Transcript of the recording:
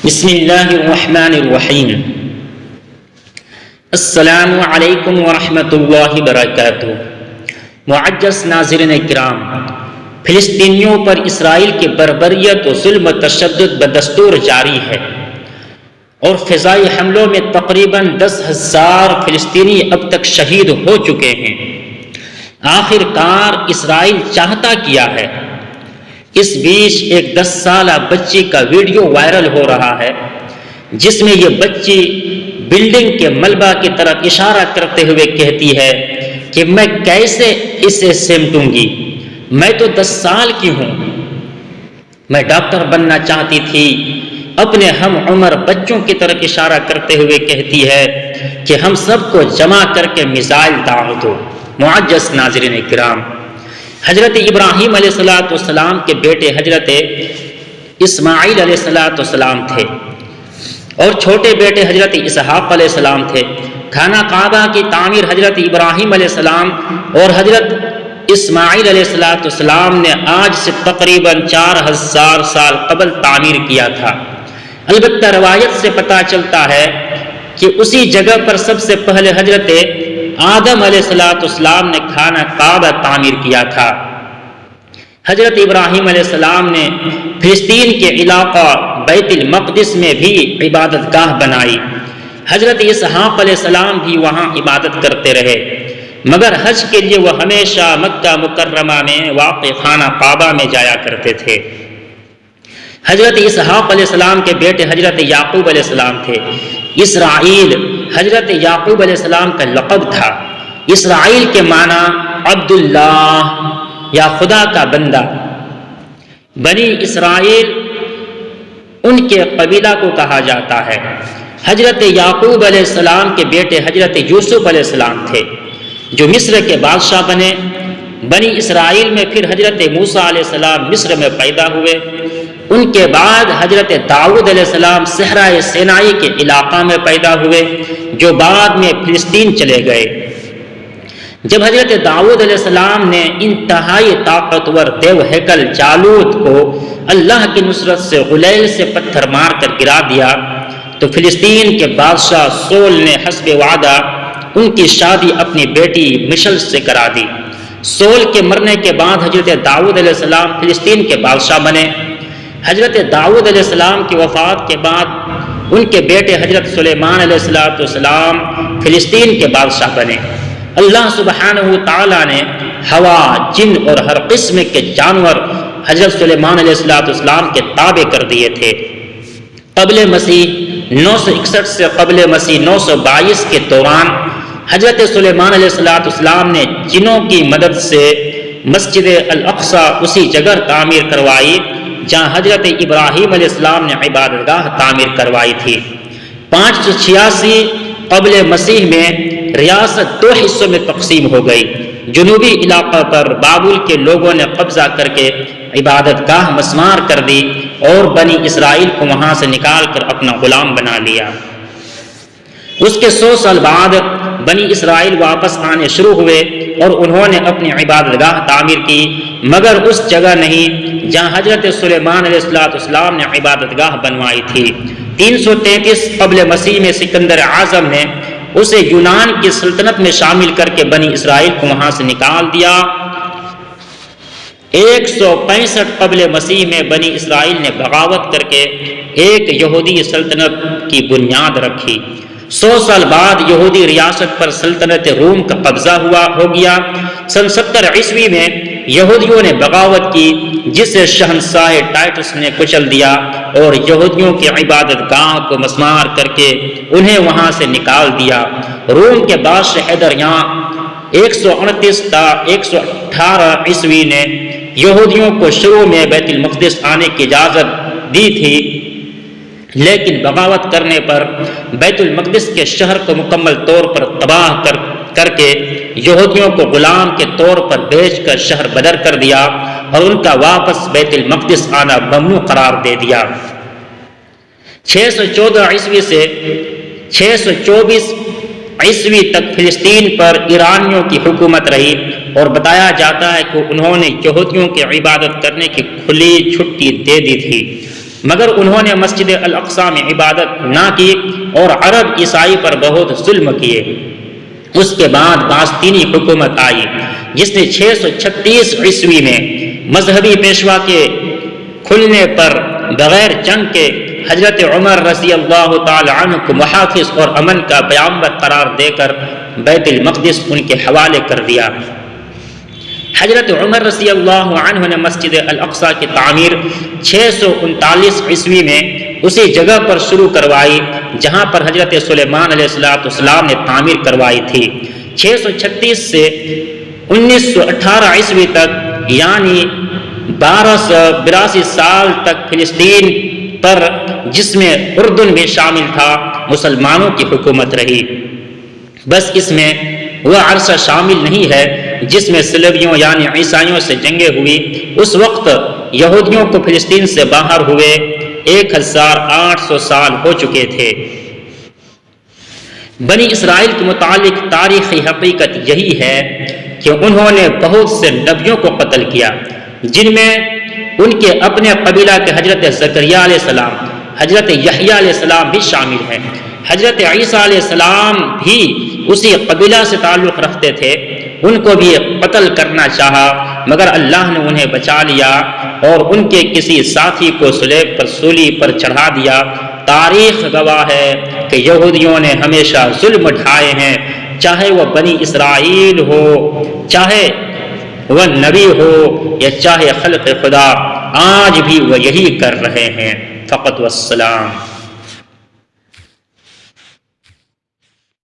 بسم اللہ الرحمن الرحیم۔ السلام علیکم ورحمۃ اللہ وبرکاتہ۔ معزز ناظرین کرام، فلسطینیوں پر اسرائیل کی بربریت و ظلم و تشدد بدستور جاری ہے اور فضائی حملوں میں تقریباً 10,000 فلسطینی اب تک شہید ہو چکے ہیں۔ آخر کار اسرائیل چاہتا کیا ہے؟ اس بیچ ایک 10 سالہ بچی کا ویڈیو وائرل ہو رہا ہے جس میں یہ بچی بلڈنگ کے ملبہ کی طرف اشارہ کرتے ہوئے کہتی ہے کہ میں کیسے اسے سمیٹوں گی، میں تو 10 سال کی ہوں، میں ڈاکٹر بننا چاہتی تھی۔ اپنے ہم عمر بچوں کی طرف اشارہ کرتے ہوئے کہتی ہے کہ ہم سب کو جمع کر کے میزائل داغ دو۔ معزز ناظرین کرام، حضرت ابراہیم علیہ السلام کے بیٹے حضرت اسماعیل علیہ السلام تھے اور چھوٹے بیٹے حضرت اسحاق علیہ السلام تھے۔ خانہ کعبہ کی تعمیر حضرت ابراہیم علیہ السلام اور حضرت اسماعیل علیہ السلام نے آج سے تقریباً 4000 سال قبل تعمیر کیا تھا۔ البتہ روایت سے پتہ چلتا ہے کہ اسی جگہ پر سب سے پہلے حضرت آدم علیہ السلام نے خانہ کعبہ تعمیر کیا تھا۔ حضرت ابراہیم علیہ السلام نے فلسطین کے علاقہ بیت المقدس میں بھی عبادت گاہ بنائی۔ حضرت اسحاق علیہ السلام بھی وہاں عبادت کرتے رہے، مگر حج کے لیے وہ ہمیشہ مکہ مکرمہ میں واقع خانہ کعبہ میں جایا کرتے تھے۔ حضرت اسحاق علیہ السلام کے بیٹے حضرت یعقوب علیہ السلام تھے۔ اسرائیل حضرت یعقوب علیہ السلام کا لقب تھا۔ اسرائیل کے معنی عبداللہ یا خدا کا بندہ۔ بنی اسرائیل ان کے قبیلہ کو کہا جاتا ہے۔ حضرت یعقوب علیہ السلام کے بیٹے حضرت یوسف علیہ السلام تھے جو مصر کے بادشاہ بنے۔ بنی اسرائیل میں پھر حضرت موسیٰ علیہ السلام مصر میں پیدا ہوئے۔ ان کے بعد حضرت داؤد علیہ السلام صحرائے سینائی کے علاقہ میں پیدا ہوئے جو بعد میں فلسطین چلے گئے۔ جب حضرت داؤد علیہ السلام نے انتہائی طاقتور دیو ہیکل جالوت کو اللہ کی نصرت سے غلیل سے پتھر مار کر گرا دیا تو فلسطین کے بادشاہ سول نے حسب وعدہ ان کی شادی اپنی بیٹی مشل سے کرا دی۔ سول کے مرنے کے بعد حضرت داؤد علیہ السلام فلسطین کے بادشاہ بنے۔ حضرت داؤد علیہ السلام کی وفات کے بعد ان کے بیٹے حضرت سلیمان علیہ السلام فلسطین کے بادشاہ بنے۔ اللہ سبحانہ تعالیٰ نے ہوا، جن اور ہر قسم کے جانور حضرت سلیمان علیہ السلام کے تابع کر دیے تھے۔ قبل مسیح 961 سے قبل مسیح 922 کے دوران حضرت سلیمان علیہ السلام نے جنوں کی مدد سے مسجد الاقصی اسی جگہ تعمیر کروائی جہاں حضرت ابراہیم علیہ السلام نے عبادت گاہ تعمیر کروائی تھی۔ 586 قبل مسیح میں ریاست 2 حصوں میں تقسیم ہو گئی۔ جنوبی علاقہ پر بابل کے لوگوں نے قبضہ کر کے عبادت گاہ مسمار کر دی اور بنی اسرائیل کو وہاں سے نکال کر اپنا غلام بنا لیا۔ اس کے 100 سال بعد بنی اسرائیل واپس آنے شروع ہوئے اور انہوں نے اپنی عبادت گاہ تعمیر کی، مگر اس جگہ نہیں جہاں حضرت سلیمان علیہ السلام نے عبادت گاہ بنوائی تھی۔ 333 قبل مسیح میں سکندر اعظم نے اسے یونان کی سلطنت میں شامل کر کے بنی اسرائیل کو وہاں سے نکال دیا۔ 165 قبل مسیح میں بنی اسرائیل نے بغاوت کر کے ایک یہودی سلطنت کی بنیاد رکھی۔ 100 سال بعد یہودی ریاست پر سلطنت روم کا قبضہ ہو گیا۔ سن 70 عیسوی میں یہودیوں نے بغاوت کی جسے شہنشاہ ٹائٹس نے کچل دیا اور یہودیوں کی عبادت گاہ کو مسمار کر کے انہیں وہاں سے نکال دیا۔ روم کے بادشاہ حیدر یہاں 138 تا 118 عیسوی نے یہودیوں کو شروع میں بیت المقدس آنے کی اجازت دی تھی، لیکن بغاوت کرنے پر بیت المقدس کے شہر کو مکمل طور پر تباہ کر کے یہودیوں کو غلام کے طور پر بیچ کر شہر بدر کر دیا اور ان کا واپس بیت المقدس آنا ممنوع قرار دے دیا۔ 614 عیسوی سے 624 عیسوی تک فلسطین پر ایرانیوں کی حکومت رہی اور بتایا جاتا ہے کہ انہوں نے یہودیوں کی عبادت کرنے کی کھلی چھٹی دے دی تھی۔ مگر انہوں نے مسجد الاقصی میں عبادت نہ کی اور عرب عیسائی پر بہت ظلم کیے۔ اس کے بعد باستینی حکومت آئی جس نے 636 عیسوی میں مذہبی پیشوا کے کھلنے پر بغیر جنگ کے حضرت عمر رضی اللہ تعالی عنہ کو محافظ اور امن کا پیغمبر قرار دے کر بیت المقدس ان کے حوالے کر دیا۔ حضرت عمر رضی اللہ عنہ نے مسجد الاقصی کی تعمیر 639 عیسوی میں اسی جگہ پر شروع کروائی جہاں پر حضرت سلیمان علیہ السلام نے تعمیر کروائی تھی۔ 636 سے 1918 عیسوی تک یعنی 1282 سال تک فلسطین پر، جس میں اردن بھی شامل تھا، مسلمانوں کی حکومت رہی۔ بس اس میں وہ عرصہ شامل نہیں ہے جس میں صلیبیوں یعنی عیسائیوں سے جنگیں ہوئی۔ اس وقت یہودیوں کو فلسطین سے باہر ہوئے 1800 سال ہو چکے تھے۔ بنی اسرائیل کے متعلق تاریخی حقیقت یہی ہے کہ انہوں نے بہت سے نبیوں کو قتل کیا، جن میں ان کے اپنے قبیلہ کے حضرت زکریا علیہ السلام، حضرت یحییٰ علیہ السلام بھی شامل ہیں۔ حضرت عیسیٰ علیہ السلام بھی اسی قبیلہ سے تعلق رکھتے تھے، ان کو بھی قتل کرنا چاہا مگر اللہ نے انہیں بچا لیا اور ان کے کسی ساتھی کو صلیب پر سولی پر چڑھا دیا۔ تاریخ گواہ ہے کہ یہودیوں نے ہمیشہ ظلم ڈھائے ہیں، چاہے وہ بنی اسرائیل ہو، چاہے وہ نبی ہو یا چاہے خلق خدا، آج بھی وہ یہی کر رہے ہیں۔ فقط والسلام۔